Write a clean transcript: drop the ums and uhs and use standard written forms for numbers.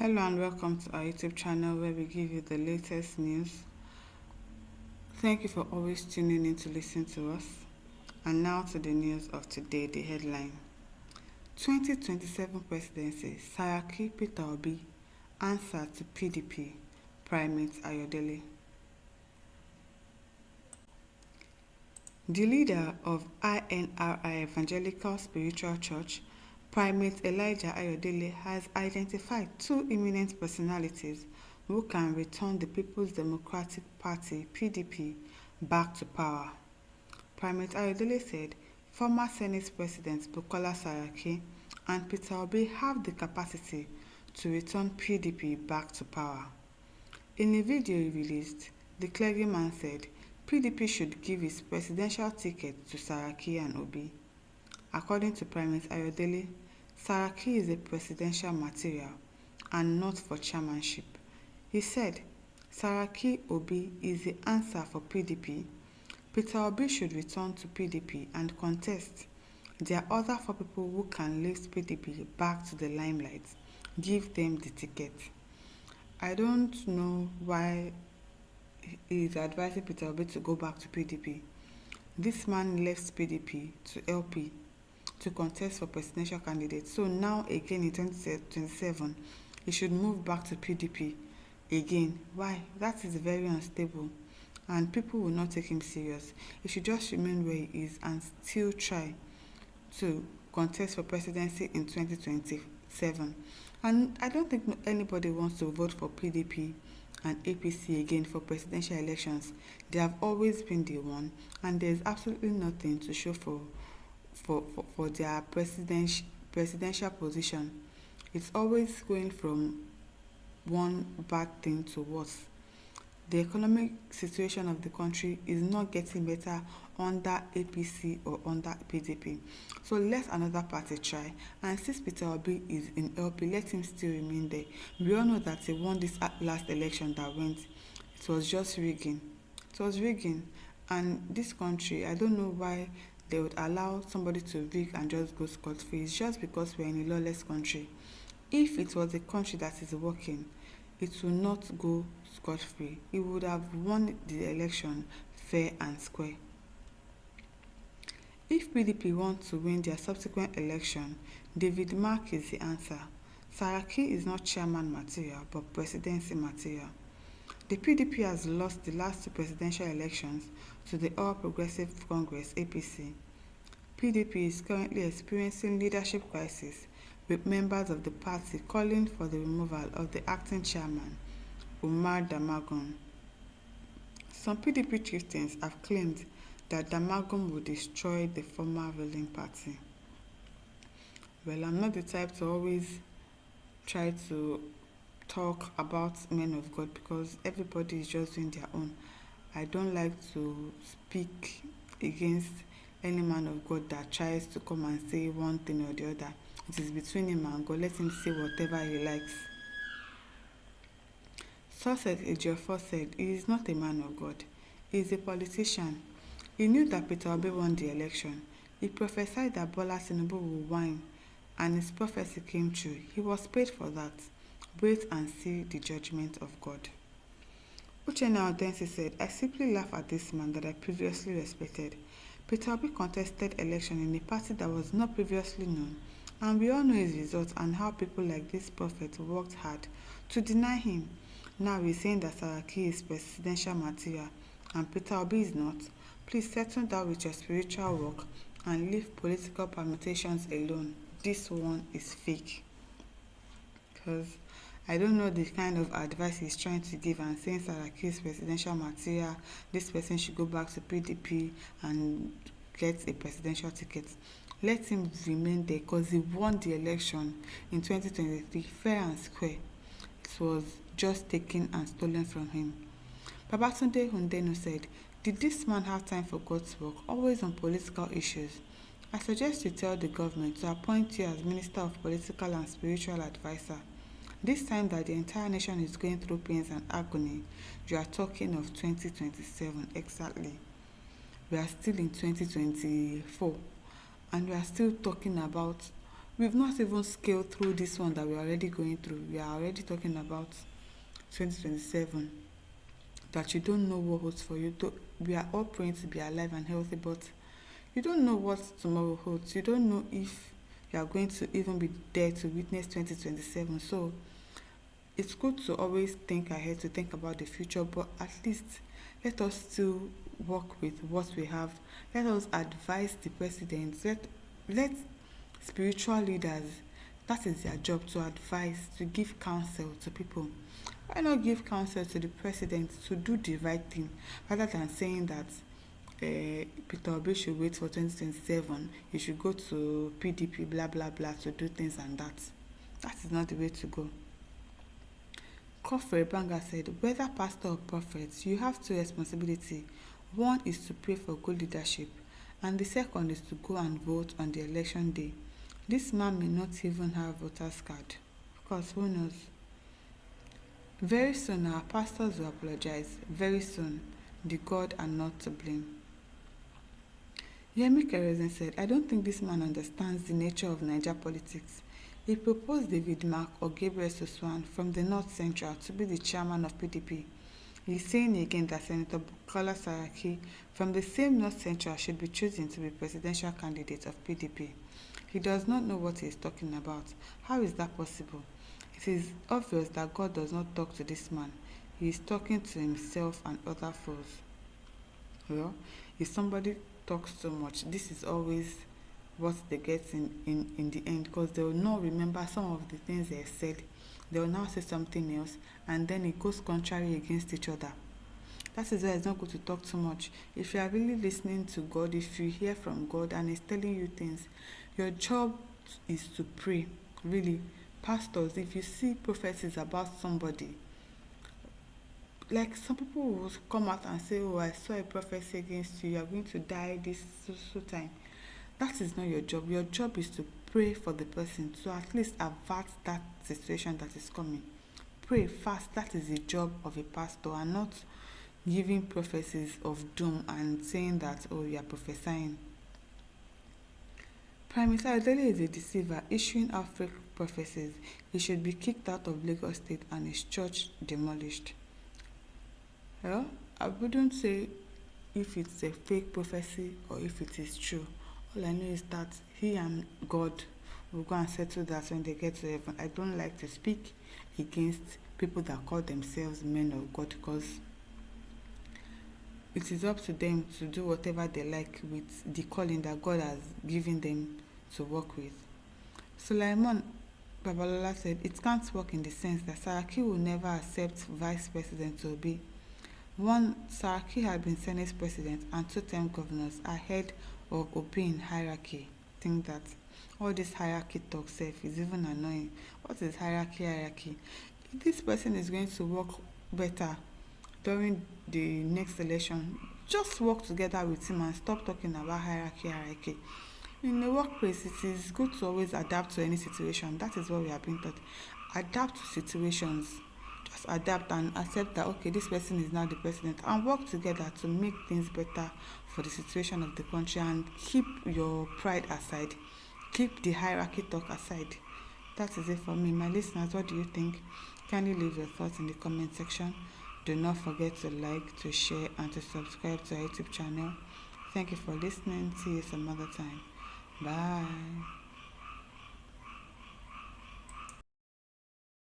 Hello and welcome to our YouTube channel where we give you the latest news. Thank you for always tuning in to listen to us. And now to the news of today, the headline. 2027 presidency, Saraki Peter Obi, answer to PDP, Primate Ayodele. The leader of INRI Evangelical Spiritual Church, Primate Elijah Ayodele, has identified two eminent personalities who can return the People's Democratic Party (PDP) back to power. Primate Ayodele said former Senate President Bukola Saraki and Peter Obi have the capacity to return PDP back to power. In a video he released, the clergyman said PDP should give his presidential ticket to Saraki and Obi. According to Primate Ayodele, Saraki is a presidential material and not for chairmanship. He said, Saraki Obi is the answer for PDP. Peter Obi should return to PDP and contest. There are other four people who can lift PDP back to the limelight. Give them the ticket. I don't know why he is advising Peter Obi to go back to PDP. This man left PDP to LP to contest for presidential candidate. So now again in 2027, he should move back to PDP again. Why? That is very unstable and people will not take him serious. He should just remain where he is and still try to contest for presidency in 2027. And I don't think anybody wants to vote for PDP and APC again for presidential elections. They have always been the one, and there's absolutely nothing to show for their presidential position. It's always going from one bad thing to worse. The economic situation of the country is not getting better under APC or under PDP. So let another party try. And since Peter Obi is in LP, let him still remain there. We all know that he won this last election that went. It was just rigging. It was rigging. And this country, I don't know why they would allow somebody to rig and just go scot-free. It's just because we're in a lawless country. If it was a country that is working, it will not go scot-free. It would have won the election fair and square. If PDP wants to win their subsequent election, David Mark is the answer. Saraki is not chairman material but presidency material. The PDP has lost the last two presidential elections to the All Progressive Congress (APC). PDP is currently experiencing leadership crisis, with members of the party calling for the removal of the acting chairman, Umar Damagum. Some PDP chieftains have claimed that Damagum will destroy the former ruling party. Well, I'm not the type to always try to talk about men of God because everybody is just doing their own. I don't like to speak against any man of God that tries to come and say one thing or the other. It is between him and God. Let him say whatever he likes. Success Ejiofor said he is not a man of God. He is a politician. He knew that Peter Obi won the election. He prophesied that Bola Tinubu will win, and his prophecy came true. He was paid for that. Wait and see the judgment of God. Uchenna Odense said, I simply laugh at this man that I previously respected. Peter Obi contested election in a party that was not previously known, and we all know his results and how people like this prophet worked hard to deny him. Now he's saying that Saraki is presidential material and Peter Obi is not. Please settle down with your spiritual work and leave political permutations alone. This one is fake. Because I don't know the kind of advice he's trying to give and saying Saraki is presidential material, this person should go back to PDP and get a presidential ticket. Let him remain there because he won the election in 2023 fair and square. It was just taken and stolen from him. Babatunde Hundenu said, did this man have time for God's work, always on political issues? I suggest you tell the government to appoint you as Minister of Political and Spiritual Advisor. This time that the entire nation is going through pains and agony, you are talking of 2027 exactly. We are still in 2024 and we are still talking about We've not even scaled through this one that we're already going through. We are already talking about 2027. That you don't know what holds for you. We are all praying to be alive and healthy, but you don't know what tomorrow holds. You don't know if you are going to even be there to witness 2027. So it's good to always think ahead, to think about the future, but at least let us still work with what we have. Let us advise the president. Let spiritual leaders, that is their job, to advise, to give counsel to people. Why not give counsel to the president to do the right thing rather than saying that Peter Obi should wait for 2027, he should go to PDP, blah blah blah, to do things and that. That is not the way to go. Kofre Banga said, whether pastor or prophet, you have two responsibilities. One is to pray for good leadership, and the second is to go and vote on the election day. This man may not even have voter's card. Of course, who knows? Very soon our pastors will apologize. Very soon, the God are not to blame. Yemi Kerezin said, I don't think this man understands the nature of Niger politics. He proposed David Mark or Gabriel Soswan from the North Central to be the chairman of PDP. He is saying again that Senator Bukola Saraki from the same North Central should be chosen to be presidential candidate of PDP. He does not know what he is talking about. How is that possible? It is obvious that God does not talk to this man. He is talking to himself and other foes. Well, if somebody talks so much, this is always what they get in the end, because they will not remember some of the things they said. They will now say something else, and then it goes contrary against each other. That is why it's not good to talk too much. If you are really listening to God, if you hear from God and He's telling you things, your job is to pray. Really, pastors, if you see prophecies about somebody, like some people will come out and say, oh, I saw a prophecy against you, you are going to die this so time. That is not your job. Your job is to pray for the person, to at least avert that situation that is coming. Pray fast. That is the job of a pastor, and not giving prophecies of doom and saying that, oh, you are prophesying. Primate Ayodele is a deceiver, issuing out fake prophecies. He should be kicked out of Lagos State and his church demolished. Well, I wouldn't say if it's a fake prophecy or if it is true. All I know is that he and God will go and settle that when they get to heaven. I don't like to speak against people that call themselves men of God, because it is up to them to do whatever they like with the calling that God has given them to work with. Sulaiman Babalola said, it can't work in the sense that Saraki will never accept Vice President to be. One, Saraki had been Senate President and two-term governors ahead of obeying hierarchy. Think that all this hierarchy talk self is even annoying. What is hierarchy? If this person is going to work better during the next election, just work together with him and stop talking about hierarchy. In the workplace, it is good to always adapt to any situation. That is what we have been taught. Adapt to situations. Just adapt and accept that, okay, this person is now the president, and work together to make things better for the situation of the country, and keep your pride aside. Keep the hierarchy talk aside. That is it for me. My listeners, what do you think? Kindly leave your thoughts in the comment section. Do not forget to like, to share, and to subscribe to our YouTube channel. Thank you for listening. See you some other time. Bye.